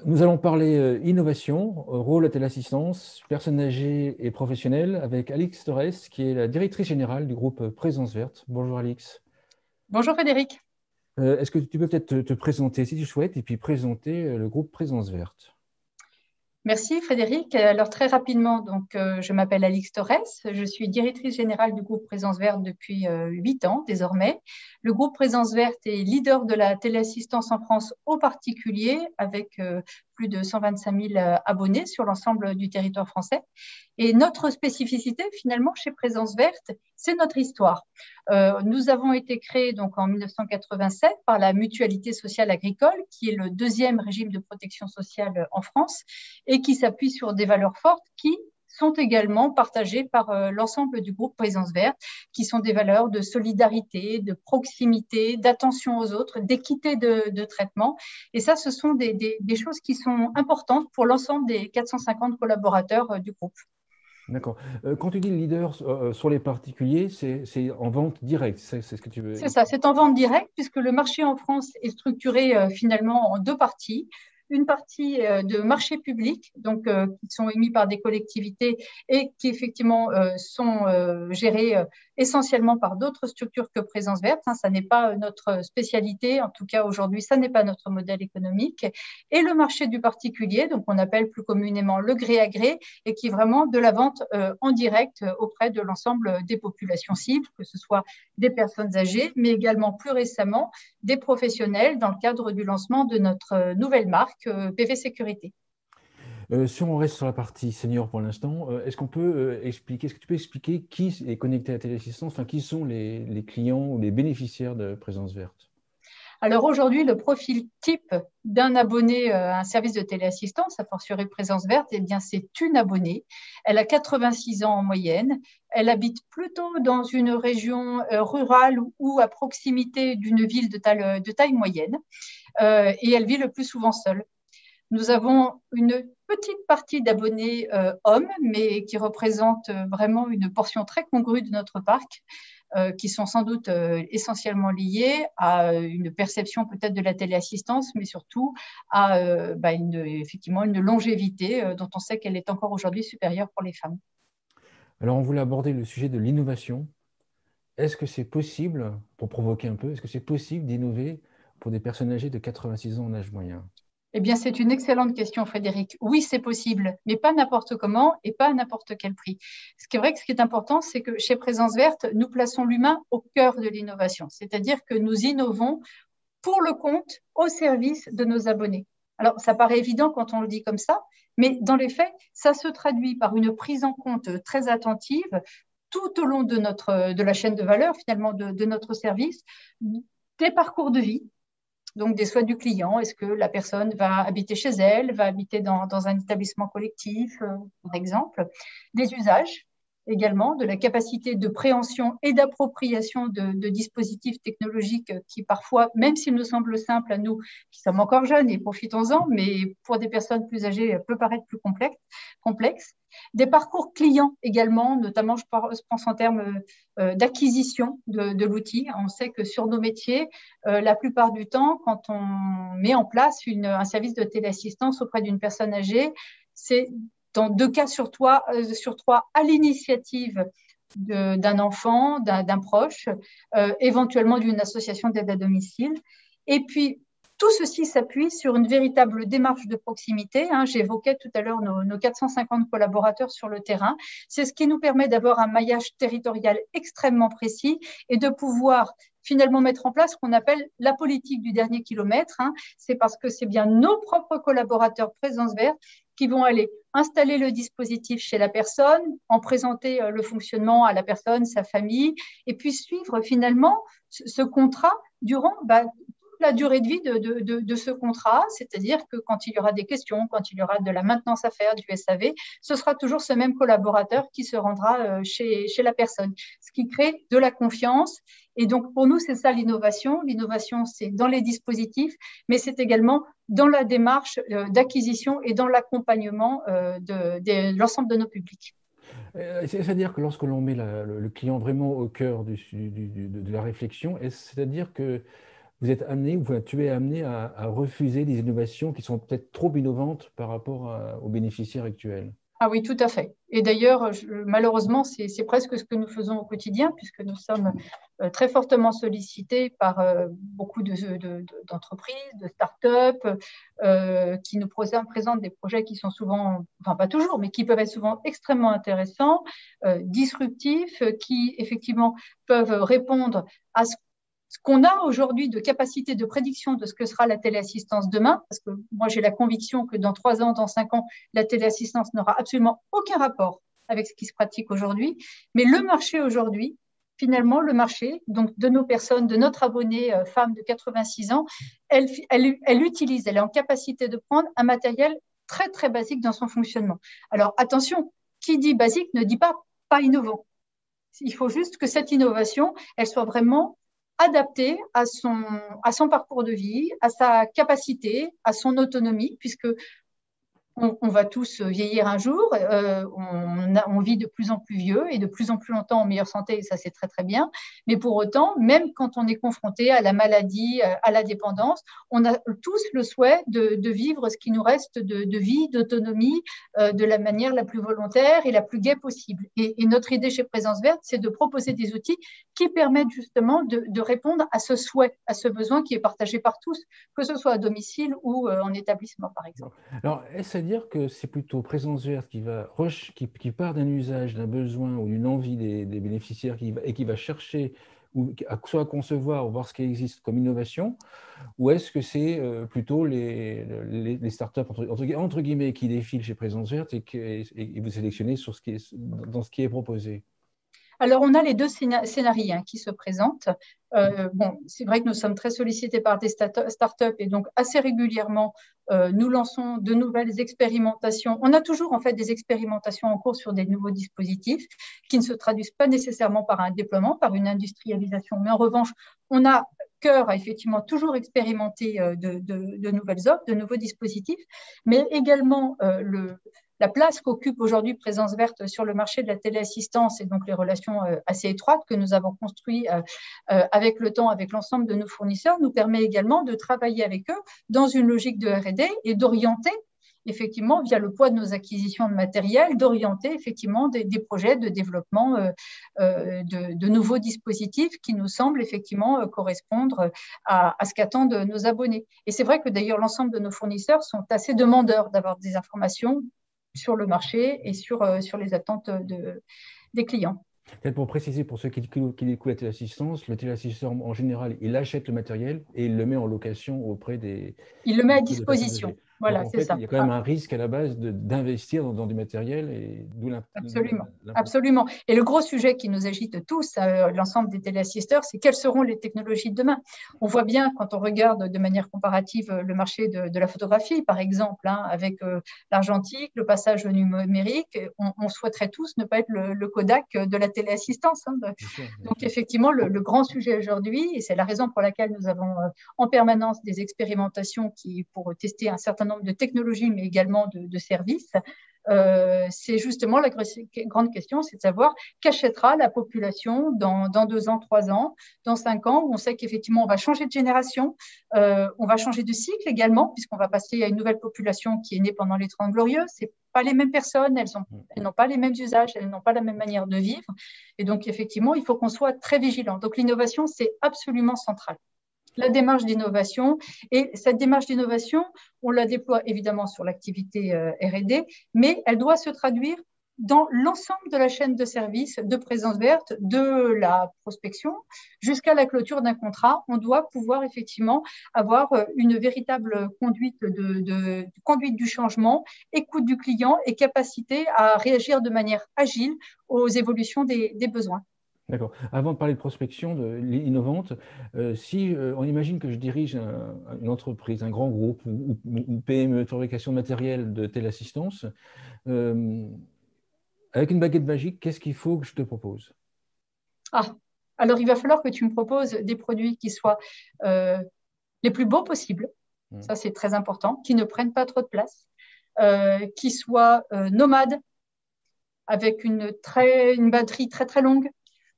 Nous allons parler innovation, rôle à téléassistance, personnes âgées et professionnelles avec Alix Torres, qui est la directrice générale du groupe Présence Verte. Bonjour Alix. Bonjour Frédéric. Est-ce que tu peux peut-être te présenter si tu souhaites et puis présenter le groupe Présence Verte? Merci Frédéric. Alors très rapidement, je m'appelle Alix Torres, je suis directrice générale du groupe Présence Verte depuis 8 ans désormais. Le groupe Présence Verte est leader de la téléassistance en France aux particuliers avec plus de 125 000 abonnés sur l'ensemble du territoire français. Et notre spécificité finalement chez Présence Verte, c'est notre histoire. Nous avons été créés donc en 1987 par la Mutualité sociale agricole, qui est le deuxième régime de protection sociale en France et qui s'appuie sur des valeurs fortes qui sont également partagées par l'ensemble du groupe Présence Verte, qui sont des valeurs de solidarité, de proximité, d'attention aux autres, d'équité de traitement. Et ça, ce sont des choses qui sont importantes pour l'ensemble des 450 collaborateurs du groupe. D'accord. Quand tu dis leader sur les particuliers, c'est en vente directe, c'est ce que tu veux C'est ça, expliquer. c'est en vente directe puisque le marché en France est structuré finalement en deux parties. Une partie de marché public, qui sont émis par des collectivités et qui effectivement sont gérés essentiellement par d'autres structures que Présence Verte. Hein, ça n'est pas notre spécialité, en tout cas aujourd'hui, ça n'est pas notre modèle économique. Et le marché du particulier, donc on appelle plus communément le gré à gré, et qui est vraiment de la vente en direct auprès de l'ensemble des populations cibles, que ce soit des personnes âgées, mais également plus récemment des professionnels dans le cadre du lancement de notre nouvelle marque PV Sécurité. Si on reste sur la partie senior pour l'instant, est-ce que tu peux expliquer qui est connecté à la téléassistance, enfin, qui sont les clients ou les bénéficiaires de Présence Verte? Alors aujourd'hui, le profil type d'un abonné à un service de téléassistance, à fortiori Présence Verte, eh bien, c'est une abonnée. Elle a 86 ans en moyenne. Elle habite plutôt dans une région rurale ou à proximité d'une ville de taille moyenne. Et elle vit le plus souvent seule. Nous avons une petite partie d'abonnés hommes, mais qui représentent vraiment une portion très congrue de notre parc, qui sont sans doute essentiellement liés à une perception peut-être de la téléassistance, mais surtout à effectivement une longévité dont on sait qu'elle est encore aujourd'hui supérieure pour les femmes. Alors, on voulait aborder le sujet de l'innovation. Est-ce que c'est possible, pour provoquer un peu, est-ce que c'est possible d'innover pour des personnes âgées de 86 ans en âge moyen? Eh bien, c'est une excellente question, Frédéric. Oui, c'est possible, mais pas n'importe comment et pas à n'importe quel prix. Ce qui est vrai que ce qui est important, c'est que chez Présence Verte, nous plaçons l'humain au cœur de l'innovation, c'est-à-dire que nous innovons pour le compte au service de nos abonnés. Alors, ça paraît évident quand on le dit comme ça, mais dans les faits, ça se traduit par une prise en compte très attentive tout au long de la chaîne de valeur, finalement, de notre service, des parcours de vie, donc des souhaits du client. Est-ce que la personne va habiter chez elle, va habiter dans un établissement collectif, par exemple, des usages également, de la capacité de préhension et d'appropriation de dispositifs technologiques qui parfois, même s'ils nous semblent simples à nous, qui sommes encore jeunes et profitons-en, mais pour des personnes plus âgées, peut paraître plus complexe. Des parcours clients également, notamment je pense en termes d'acquisition de l'outil. On sait que sur nos métiers, la plupart du temps, quand on met en place un service de téléassistance auprès d'une personne âgée, c'est dans 2 cas sur 3 à l'initiative d'un enfant, d'un proche, éventuellement d'une association d'aide à domicile. Et puis, tout ceci s'appuie sur une véritable démarche de proximité. Hein. J'évoquais tout à l'heure nos 450 collaborateurs sur le terrain. C'est ce qui nous permet d'avoir un maillage territorial extrêmement précis et de pouvoir finalement mettre en place ce qu'on appelle la politique du dernier kilomètre. Hein. C'est parce que c'est bien nos propres collaborateurs Présence Verte qui vont aller installer le dispositif chez la personne, en présenter le fonctionnement à la personne, sa famille, et puis suivre finalement ce contrat durant la durée de vie de ce contrat, c'est-à-dire que quand il y aura des questions, quand il y aura de la maintenance à faire, du SAV, ce sera toujours ce même collaborateur qui se rendra chez la personne, ce qui crée de la confiance. Et donc, pour nous, c'est ça l'innovation. L'innovation, c'est dans les dispositifs, mais c'est également dans la démarche d'acquisition et dans l'accompagnement de l'ensemble de nos publics. C'est-à-dire que lorsque l'on met le client vraiment au cœur de la réflexion, c'est-à-dire que vous êtes amené, ou tu es amené à refuser des innovations qui sont peut-être trop innovantes par rapport aux bénéficiaires actuels. Ah oui, tout à fait. Et d'ailleurs, malheureusement, c'est presque ce que nous faisons au quotidien, puisque nous sommes très fortement sollicités par beaucoup d'entreprises, de start-up, qui nous présentent des projets qui sont souvent, enfin pas toujours, mais qui peuvent être souvent extrêmement intéressants, disruptifs, qui effectivement peuvent répondre à ce qu'on a aujourd'hui de capacité de prédiction de ce que sera la téléassistance demain, parce que moi j'ai la conviction que dans 3 ans, dans 5 ans, la téléassistance n'aura absolument aucun rapport avec ce qui se pratique aujourd'hui. Mais le marché aujourd'hui, finalement, le marché donc de nos personnes, de notre abonnée femme de 86 ans, elle utilise, elle est en capacité de prendre un matériel très très basique dans son fonctionnement. Alors attention, qui dit basique ne dit pas innovant. Il faut juste que cette innovation, elle soit vraiment adaptée à son parcours de vie, à sa capacité, à son autonomie, puisque on va tous vieillir un jour, on vit de plus en plus vieux et de plus en plus longtemps en meilleure santé, et ça c'est très très bien. Mais pour autant, même quand on est confronté à la maladie, à la dépendance, on a tous le souhait de vivre ce qui nous reste de vie, d'autonomie, de la manière la plus volontaire et la plus gaie possible. Et notre idée chez Présence Verte, c'est de proposer des outils qui permettent justement de répondre à ce souhait, à ce besoin qui est partagé par tous, que ce soit à domicile ou en établissement par exemple. Alors, est-ce à dire que c'est plutôt Présence Verte qui part d'un usage, d'un besoin ou d'une envie des bénéficiaires et qui va chercher soit à concevoir ou voir ce qui existe comme innovation, ou est-ce que c'est plutôt les startups entre guillemets qui défilent chez Présence Verte et vous sélectionnez dans ce qui est proposé? Alors, on a les deux scénarios qui se présentent. Bon, c'est vrai que nous sommes très sollicités par des startups et donc assez régulièrement, nous lançons de nouvelles expérimentations. On a toujours en fait des expérimentations en cours sur des nouveaux dispositifs qui ne se traduisent pas nécessairement par un déploiement, par une industrialisation. Mais en revanche, on a cœur à effectivement toujours expérimenter de nouvelles offres, de nouveaux dispositifs, mais également la place qu'occupe aujourd'hui Présence Verte sur le marché de la téléassistance et donc les relations assez étroites que nous avons construites avec le temps, avec l'ensemble de nos fournisseurs, nous permet également de travailler avec eux dans une logique de R&D et d'orienter effectivement, via le poids de nos acquisitions de matériel, d'orienter effectivement des projets de développement de nouveaux dispositifs qui nous semblent effectivement correspondre à ce qu'attendent nos abonnés. Et c'est vrai que d'ailleurs, l'ensemble de nos fournisseurs sont assez demandeurs d'avoir des informations sur le marché et sur les attentes des clients. Peut-être pour préciser, pour ceux qui écoutent la téléassistance, le téléassistant, en général, il achète le matériel et il le met en location auprès Il le met à des personnes âgées. disposition. Donc, Voilà, en c'est fait, ça. il y a quand même un risque à la base d'investir dans du matériel et d'où Absolument, l'importance. absolument. Et le gros sujet qui nous agite tous, l'ensemble des téléassisteurs, c'est quelles seront les technologies de demain. On voit bien quand on regarde de manière comparative le marché de la photographie, par exemple, hein, avec l'argentique, le passage au numérique, on souhaiterait tous ne pas être le Kodak de la téléassistance. Hein. Bien sûr, bien Donc sûr. effectivement, le grand sujet aujourd'hui, et c'est la raison pour laquelle nous avons en permanence des expérimentations pour tester un certain nombre de technologies, mais également de services, c'est justement la grande question, c'est de savoir qu'achètera la population dans 2 ans, 3 ans, dans 5 ans, où on sait qu'effectivement, on va changer de génération, on va changer de cycle également, puisqu'on va passer à une nouvelle population qui est née pendant les 30 Glorieuses. Ce n'est pas les mêmes personnes, elles n'ont pas les mêmes usages, elles n'ont pas la même manière de vivre. Et donc, effectivement, il faut qu'on soit très vigilant. Donc, l'innovation, c'est absolument central. La démarche d'innovation. Et cette démarche d'innovation, on la déploie évidemment sur l'activité R&D, mais elle doit se traduire dans l'ensemble de la chaîne de services de Présence Verte, de la prospection jusqu'à la clôture d'un contrat. On doit pouvoir effectivement avoir une véritable conduite conduite du changement, écoute du client et capacité à réagir de manière agile aux évolutions des besoins. D'accord. Avant de parler de prospection innovante, si on imagine que je dirige une entreprise, un grand groupe ou une PME de fabrication de matériel de téléassistance, avec une baguette magique, qu'est-ce qu'il faut que je te propose? Ah, alors il va falloir que tu me proposes des produits qui soient les plus beaux possibles. Ça, c'est très important, qui ne prennent pas trop de place, qui soient nomades, avec une batterie très, très longue,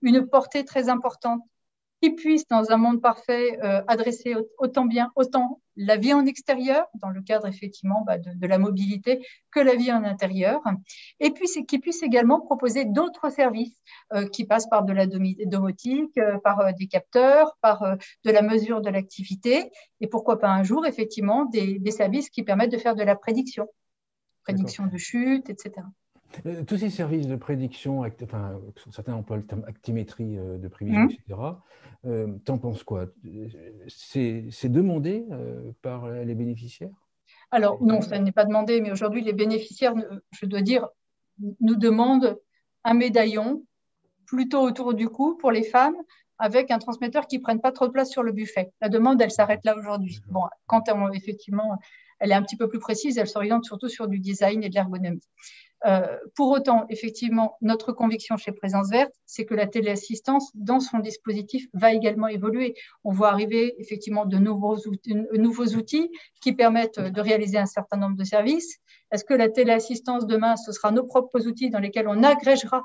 une portée très importante, qui puisse, dans un monde parfait, adresser autant la vie en extérieur, dans le cadre effectivement de la mobilité, que la vie en intérieur, et puis qui puisse également proposer d'autres services qui passent par de la domotique, par des capteurs, par de la mesure de l'activité, et pourquoi pas un jour, effectivement, des services qui permettent de faire de la prédiction de chute, etc. Tous ces services de prédiction, enfin, certains emploient le terme actimétrie de prévision, etc. T'en penses quoi? C'est demandé par les bénéficiaires? Alors, non, ça n'est pas demandé, mais aujourd'hui, les bénéficiaires, je dois dire, nous demandent un médaillon plutôt autour du cou pour les femmes, avec un transmetteur qui ne prenne pas trop de place sur le buffet. La demande, elle s'arrête là aujourd'hui. Bon, quand effectivement, elle est un petit peu plus précise, elle s'oriente surtout sur du design et de l'ergonomie. Pour autant, effectivement, notre conviction chez Présence Verte, c'est que la téléassistance, dans son dispositif, va également évoluer. On voit arriver effectivement de nouveaux outils qui permettent de réaliser un certain nombre de services. Est-ce que la téléassistance, demain, ce sera nos propres outils dans lesquels on agrégera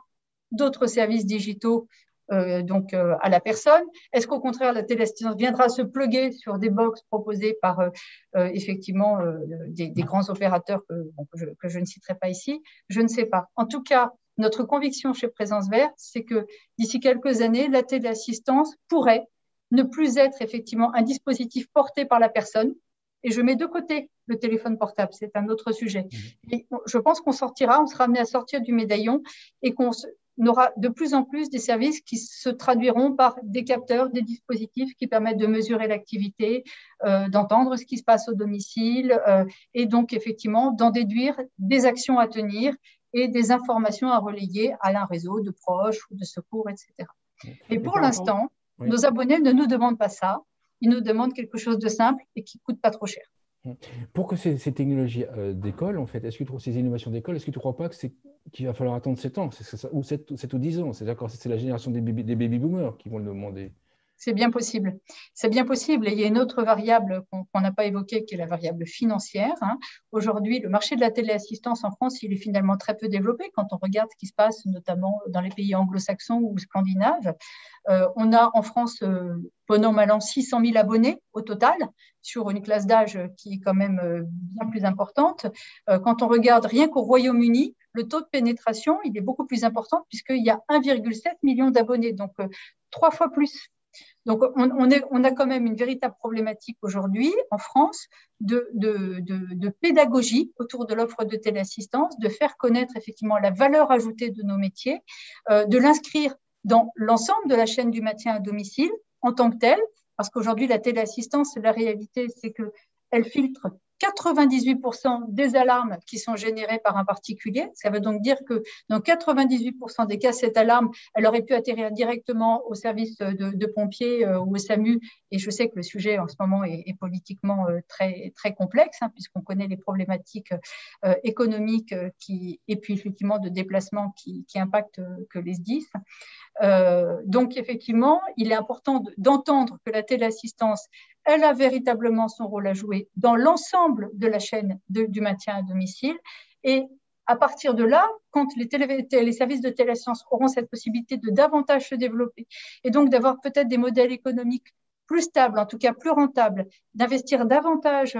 d'autres services digitaux à la personne? Est-ce qu'au contraire, la téléassistance viendra se plugger sur des box proposées par effectivement des grands opérateurs que je ne citerai pas ici? Je ne sais pas. En tout cas, notre conviction chez Présence Verte, c'est que d'ici quelques années, la téléassistance pourrait ne plus être effectivement un dispositif porté par la personne. Et je mets de côté le téléphone portable, c'est un autre sujet. Et je pense qu'on sera amené à sortir du médaillon et qu'on aura de plus en plus des services qui se traduiront par des capteurs, des dispositifs qui permettent de mesurer l'activité, d'entendre ce qui se passe au domicile et donc effectivement d'en déduire des actions à tenir et des informations à relayer à un réseau de proches ou de secours, etc. Et pour l'instant, nos abonnés ne nous demandent pas ça. Ils nous demandent quelque chose de simple et qui ne coûte pas trop cher. Pour que ces technologies d'école, en fait, ces innovations d'école, est-ce que tu ne crois pas qu'il va falloir attendre 7 ans, ou 7 ou 10 ans? C'est d'accord, c'est la génération des baby boomers qui vont le demander. C'est bien possible. C'est bien possible. Et il y a une autre variable qu'on n'a pas évoquée, qui est la variable financière. Aujourd'hui, le marché de la téléassistance en France, il est finalement très peu développé quand on regarde ce qui se passe notamment dans les pays anglo-saxons ou scandinaves. On a en France, bon an, mal an, 600 000 abonnés au total, sur une classe d'âge qui est quand même bien plus importante. Quand on regarde rien qu'au Royaume-Uni, le taux de pénétration, il est beaucoup plus important puisqu'il y a 1,7 million d'abonnés, donc 3 fois plus. Donc, on a quand même une véritable problématique aujourd'hui en France de pédagogie autour de l'offre de téléassistance, de faire connaître effectivement la valeur ajoutée de nos métiers, de l'inscrire dans l'ensemble de la chaîne du maintien à domicile en tant que telle, parce qu'aujourd'hui, la téléassistance, la réalité, c'est qu'elle filtre 98% des alarmes qui sont générées par un particulier. Ça veut donc dire que dans 98% des cas, cette alarme, elle aurait pu atterrir directement au service de pompiers ou au SAMU. Et je sais que le sujet en ce moment est politiquement très, très complexe, puisqu'on connaît les problématiques économiques et puis effectivement de déplacement qui impactent que les SDIS. Donc, effectivement, il est important d'entendre que la téléassistance, elle a véritablement son rôle à jouer dans l'ensemble de la chaîne du maintien à domicile. Et à partir de là, quand les services de téléassistance auront cette possibilité de davantage se développer et donc d'avoir peut-être des modèles économiques plus stables, en tout cas plus rentables, d'investir davantage,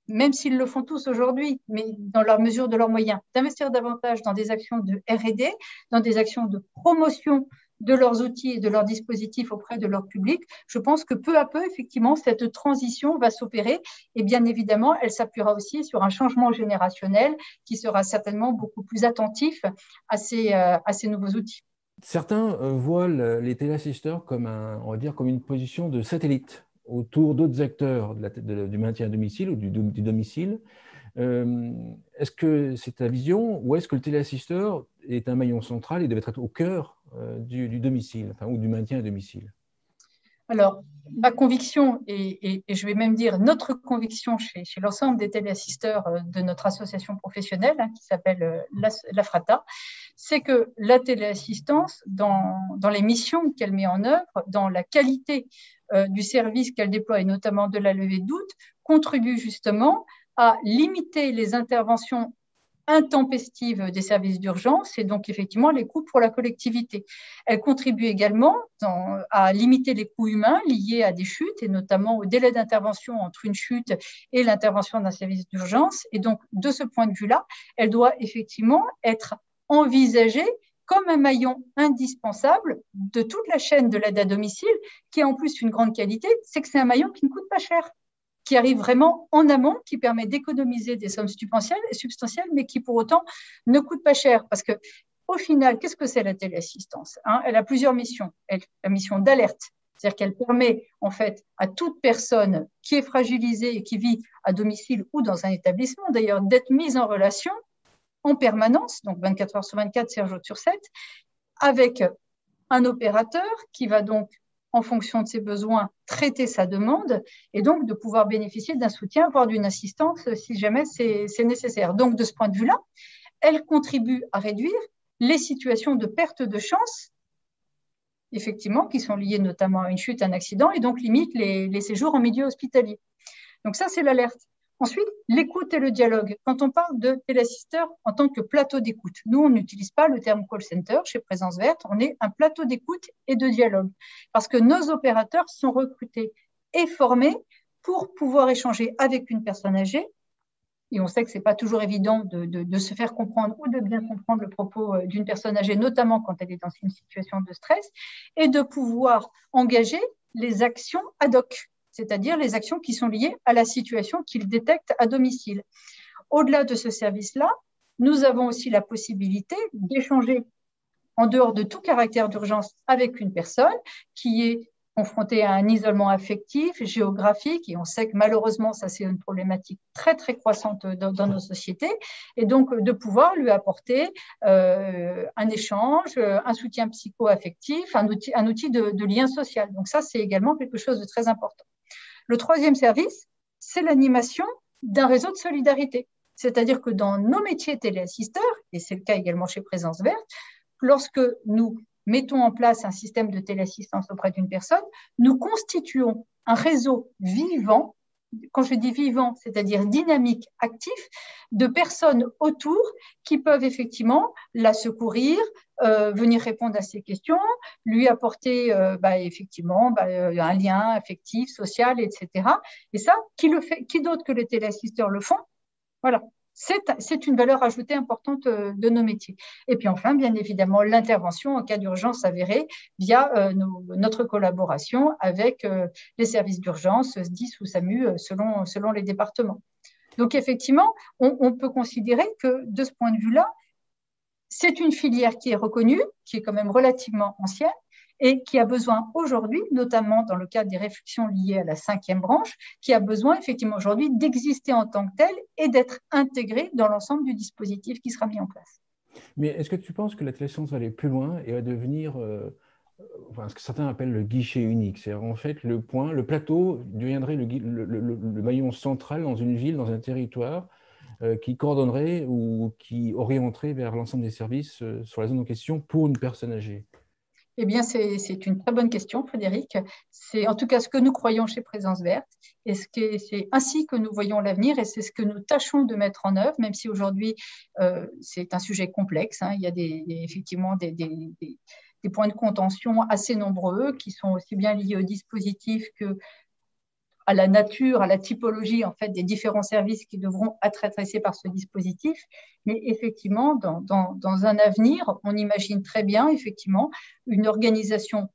même s'ils le font tous aujourd'hui, mais dans leur mesure de leurs moyens, d'investir davantage dans des actions de R&D, dans des actions de promotion de leurs outils et de leurs dispositifs auprès de leur public, je pense que peu à peu, effectivement, cette transition va s'opérer et bien évidemment, elle s'appuiera aussi sur un changement générationnel qui sera certainement beaucoup plus attentif à ces nouveaux outils. Certains voient les téléassisteurs comme on va dire, comme une position de satellite autour d'autres acteurs du maintien à domicile ou du domicile. Est-ce que c'est ta vision ou est-ce que le téléassisteur est un maillon central et devait être au cœur du domicile, ou du maintien à domicile? Alors, ma conviction, et je vais même dire notre conviction chez l'ensemble des téléassisteurs de notre association professionnelle qui s'appelle l'AFRATA, c'est que la téléassistance, dans les missions qu'elle met en œuvre, dans la qualité du service qu'elle déploie et notamment de la levée de doute, contribue justement à limiter les interventions intempestive des services d'urgence et donc effectivement les coûts pour la collectivité. Elle contribue également à limiter les coûts humains liés à des chutes et notamment au délai d'intervention entre une chute et l'intervention d'un service d'urgence. Et donc, de ce point de vue-là, elle doit effectivement être envisagée comme un maillon indispensable de toute la chaîne de l'aide à domicile, qui a en plus une grande qualité, c'est que c'est un maillon qui ne coûte pas cher, qui arrive vraiment en amont, qui permet d'économiser des sommes substantielles, mais qui pour autant ne coûte pas cher. Parce que au final, qu'est-ce que c'est la téléassistance, hein? Elle a plusieurs missions. La mission d'alerte, c'est-à-dire qu'elle permet en fait à toute personne qui est fragilisée et qui vit à domicile ou dans un établissement d'ailleurs d'être mise en relation en permanence, donc 24 heures sur 24, 7 jours sur 7, avec un opérateur qui va donc, en fonction de ses besoins, traiter sa demande et donc de pouvoir bénéficier d'un soutien, voire d'une assistance si jamais c'est nécessaire. Donc, de ce point de vue-là, elle contribue à réduire les situations de perte de chance, effectivement, qui sont liées notamment à une chute, un accident, et donc limite les séjours en milieu hospitalier. Donc ça, c'est l'alerte. Ensuite, l'écoute et le dialogue. Quand on parle de téléassisteurs en tant que plateau d'écoute, nous, on n'utilise pas le terme call center chez Présence Verte, on est un plateau d'écoute et de dialogue parce que nos opérateurs sont recrutés et formés pour pouvoir échanger avec une personne âgée. Et on sait que ce n'est pas toujours évident de se faire comprendre ou de bien comprendre le propos d'une personne âgée, notamment quand elle est dans une situation de stress, et de pouvoir engager les actions ad hoc, c'est-à-dire les actions qui sont liées à la situation qu'ils détectent à domicile. Au-delà de ce service-là, nous avons aussi la possibilité d'échanger en dehors de tout caractère d'urgence avec une personne qui est confrontée à un isolement affectif, géographique, et on sait que malheureusement, ça c'est une problématique très très croissante dans nos sociétés, et donc de pouvoir lui apporter un échange, un soutien psycho-affectif, un outil de lien social. Donc ça, c'est également quelque chose de très important. Le troisième service, c'est l'animation d'un réseau de solidarité. C'est-à-dire que dans nos métiers téléassisteurs, et c'est le cas également chez Présence Verte, lorsque nous mettons en place un système de téléassistance auprès d'une personne, nous constituons un réseau vivant, quand je dis vivant, c'est-à-dire dynamique, actif, de personnes autour qui peuvent effectivement la secourir, venir répondre à ses questions, lui apporter effectivement un lien affectif, social, etc. Et ça, qui d'autre que les téléassisteurs le font? Voilà. C'est une valeur ajoutée importante de nos métiers. Et puis enfin, bien évidemment, l'intervention en cas d'urgence avérée via notre collaboration avec les services d'urgence, SDIS ou SAMU, selon les départements. Donc effectivement, on peut considérer que de ce point de vue-là, c'est une filière qui est reconnue, qui est quand même relativement ancienne, et qui a besoin aujourd'hui, notamment dans le cadre des réflexions liées à la 5e branche, qui a besoin effectivement aujourd'hui d'exister en tant que telle et d'être intégrée dans l'ensemble du dispositif qui sera mis en place. Mais est-ce que tu penses que la téléassistance va aller plus loin et va devenir ce que certains appellent le guichet unique? C'est-à-dire en fait le plateau deviendrait le maillon central dans une ville, dans un territoire qui coordonnerait ou qui orienterait vers l'ensemble des services sur la zone en question pour une personne âgée? Eh bien, c'est une très bonne question, Frédéric. C'est en tout cas ce que nous croyons chez Présence Verte et c'est ainsi que nous voyons l'avenir et c'est ce que nous tâchons de mettre en œuvre, même si aujourd'hui c'est un sujet complexe, hein. Il y a effectivement des points de contention assez nombreux qui sont aussi bien liés au dispositif que à la nature, à la typologie en fait des différents services qui devront être adressés par ce dispositif. Mais effectivement, dans un avenir, on imagine très bien effectivement une organisation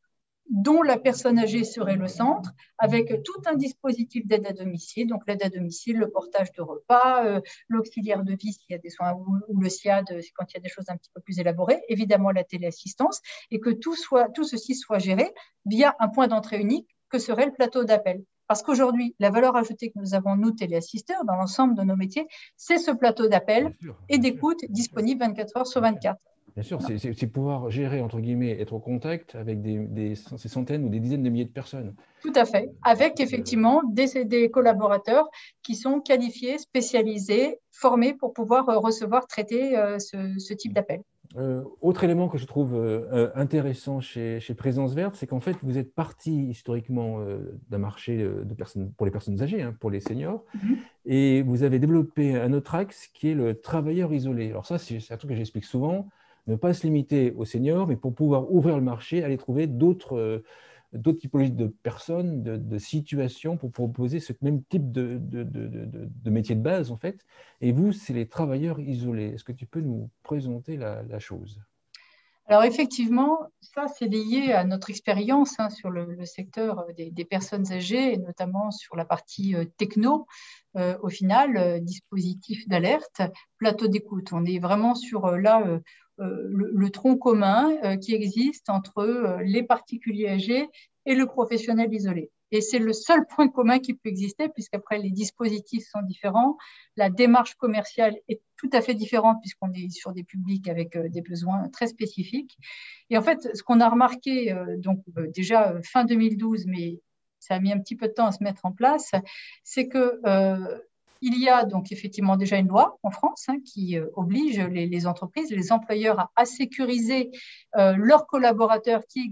dont la personne âgée serait le centre, avec tout un dispositif d'aide à domicile, donc l'aide à domicile, le portage de repas, l'auxiliaire de vie s'il y a des soins, ou le SIAD quand il y a des choses un petit peu plus élaborées, évidemment la téléassistance, et que tout ceci soit géré via un point d'entrée unique que serait le plateau d'appel. Parce qu'aujourd'hui, la valeur ajoutée que nous avons, nous, téléassisteurs, dans l'ensemble de nos métiers, c'est ce plateau d'appel et d'écoute disponible 24 heures sur 24. Bien sûr, c'est pouvoir gérer, entre guillemets, être au contact avec ces centaines ou des dizaines de milliers de personnes. Tout à fait, avec effectivement des collaborateurs qui sont qualifiés, spécialisés, formés pour pouvoir recevoir, traiter ce type d'appel. Autre élément que je trouve intéressant chez Présence Verte, c'est qu'en fait, vous êtes parti historiquement d'un marché de personnes, pour les personnes âgées, hein, pour les seniors, Mhm. et vous avez développé un autre axe qui est le travailleur isolé. Alors ça, c'est un truc que j'explique souvent, ne pas se limiter aux seniors, mais pour pouvoir ouvrir le marché, aller trouver d'autres typologies de personnes, de situations pour proposer ce même type de métier de base, en fait. Et vous, c'est les travailleurs isolés. Est-ce que tu peux nous présenter la chose? Alors effectivement, ça c'est lié à notre expérience hein, sur le secteur des personnes âgées, et notamment sur la partie techno. Au final, dispositif d'alerte, plateau d'écoute. On est vraiment sur le tronc commun qui existe entre les particuliers âgés et le professionnel isolé. Et c'est le seul point commun qui peut exister, puisqu'après les dispositifs sont différents, la démarche commerciale est tout à fait différente, puisqu'on est sur des publics avec des besoins très spécifiques. Et en fait, ce qu'on a remarqué, déjà fin 2012, mais ça a mis un petit peu de temps à se mettre en place, c'est que il y a donc effectivement déjà une loi en France hein, qui oblige les entreprises, les employeurs à sécuriser leurs collaborateurs qui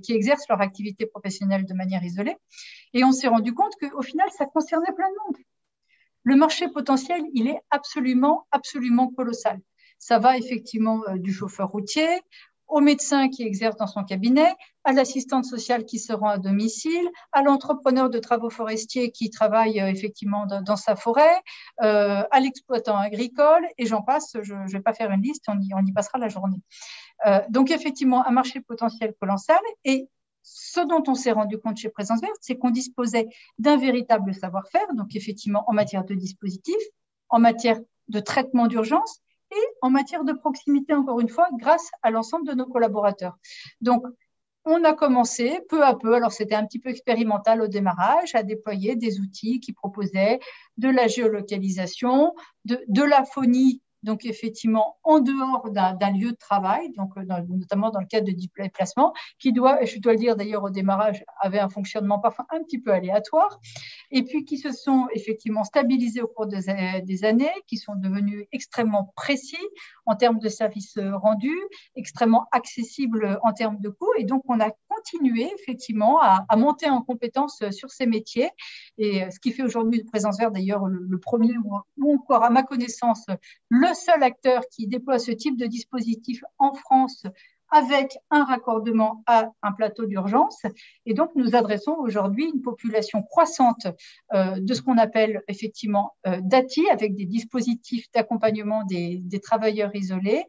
exercent leur activité professionnelle de manière isolée. Et on s'est rendu compte qu'au final, ça concernait plein de monde. Le marché potentiel, il est absolument, absolument colossal. Ça va effectivement du chauffeur routier au médecin qui exerce dans son cabinet, à l'assistante sociale qui se rend à domicile, à l'entrepreneur de travaux forestiers qui travaille effectivement dans sa forêt, à l'exploitant agricole, et j'en passe, je ne vais pas faire une liste, on y passera la journée. Donc effectivement, un marché potentiel colossal, et ce dont on s'est rendu compte chez Présence Verte, c'est qu'on disposait d'un véritable savoir-faire, donc effectivement en matière de dispositifs, en matière de traitement d'urgence et en matière de proximité, encore une fois, grâce à l'ensemble de nos collaborateurs. Donc, on a commencé peu à peu, alors c'était un petit peu expérimental au démarrage, à déployer des outils qui proposaient de la géolocalisation, de la phonie, donc effectivement en dehors d'un lieu de travail, donc notamment dans le cadre de déplacement, qui doit, et je dois le dire d'ailleurs au démarrage, avait un fonctionnement parfois un petit peu aléatoire, et puis qui se sont effectivement stabilisés au cours des années, qui sont devenus extrêmement précis en termes de services rendus, extrêmement accessibles en termes de coûts, et donc on a continué effectivement à monter en compétences sur ces métiers, et ce qui fait aujourd'hui de Présence Verte d'ailleurs le premier ou encore à ma connaissance le seul acteur qui déploie ce type de dispositif en France avec un raccordement à un plateau d'urgence. Et donc, nous adressons aujourd'hui une population croissante de ce qu'on appelle effectivement DATI, avec des dispositifs d'accompagnement des travailleurs isolés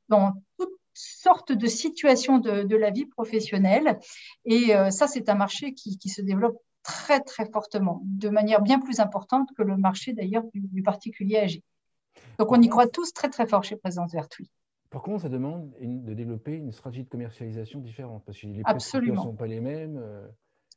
dans toutes sortes de situations de la vie professionnelle. Et ça, c'est un marché qui se développe très, très fortement, de manière bien plus importante que le marché d'ailleurs du particulier âgé. Donc, Par on y contre, croit tous très, très fort chez Présence Verte, oui. par contre, ça demande de développer une stratégie de commercialisation différente, parce que les prescripteurs ne Absolument. sont pas les mêmes.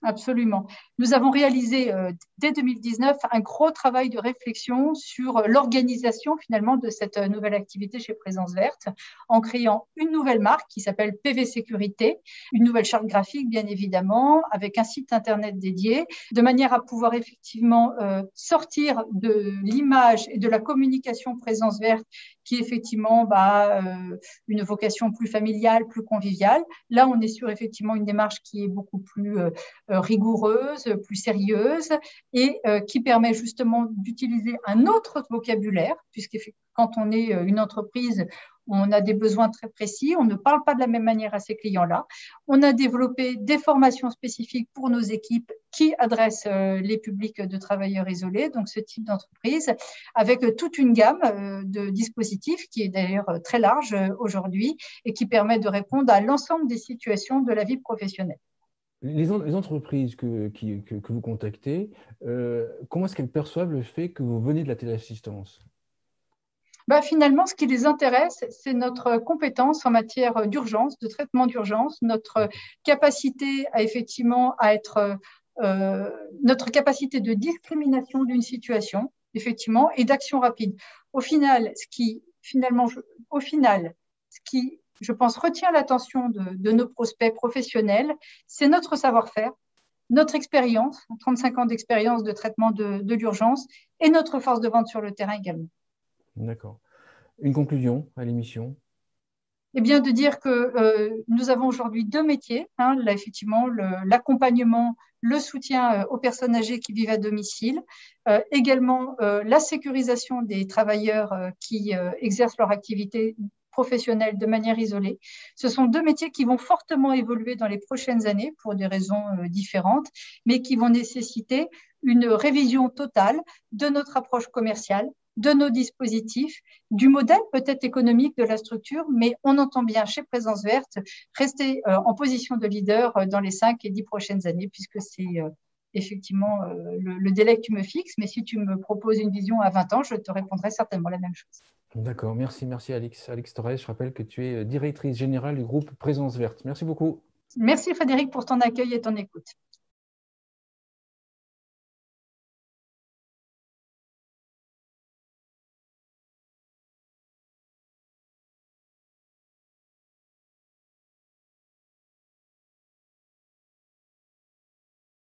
Absolument. Nous avons réalisé dès 2019 un gros travail de réflexion sur l'organisation finalement de cette nouvelle activité chez Présence Verte en créant une nouvelle marque qui s'appelle PV Sécurité, une nouvelle charte graphique bien évidemment, avec un site internet dédié, de manière à pouvoir effectivement sortir de l'image et de la communication Présence Verte qui est effectivement une vocation plus familiale, plus conviviale. Là, on est sur effectivement une démarche qui est beaucoup plus rigoureuse, plus sérieuse et qui permet justement d'utiliser un autre vocabulaire, puisque quand on est une entreprise, on a des besoins très précis, on ne parle pas de la même manière à ces clients-là. On a développé des formations spécifiques pour nos équipes qui adressent les publics de travailleurs isolés, donc ce type d'entreprise, avec toute une gamme de dispositifs qui est d'ailleurs très large aujourd'hui et qui permet de répondre à l'ensemble des situations de la vie professionnelle. Les entreprises que vous contactez, comment est-ce qu'elles perçoivent le fait que vous venez de la téléassistance? Finalement, ce qui les intéresse, c'est notre compétence en matière d'urgence, de traitement d'urgence, notre capacité à effectivement à être, notre capacité de discrimination d'une situation, effectivement, et d'action rapide. Au final, ce qui, je pense, retient l'attention de nos prospects professionnels, c'est notre savoir-faire, notre expérience, 35 ans d'expérience de traitement de l'urgence, et notre force de vente sur le terrain également. D'accord. Une conclusion à l'émission? Eh bien, de dire que nous avons aujourd'hui deux métiers, hein, là, effectivement, l'accompagnement, le soutien aux personnes âgées qui vivent à domicile, également la sécurisation des travailleurs qui exercent leur activité professionnelle de manière isolée. Ce sont deux métiers qui vont fortement évoluer dans les prochaines années pour des raisons différentes, mais qui vont nécessiter une révision totale de notre approche commerciale, de nos dispositifs, du modèle peut-être économique de la structure, mais on entend bien chez Présence Verte rester en position de leader dans les 5 et 10 prochaines années, puisque c'est effectivement le délai que tu me fixes. Mais si tu me proposes une vision à 20 ans, je te répondrai certainement la même chose. D'accord, merci Alix. Alix Torres, je rappelle que tu es directrice générale du groupe Présence Verte. Merci beaucoup. Merci Frédéric pour ton accueil et ton écoute.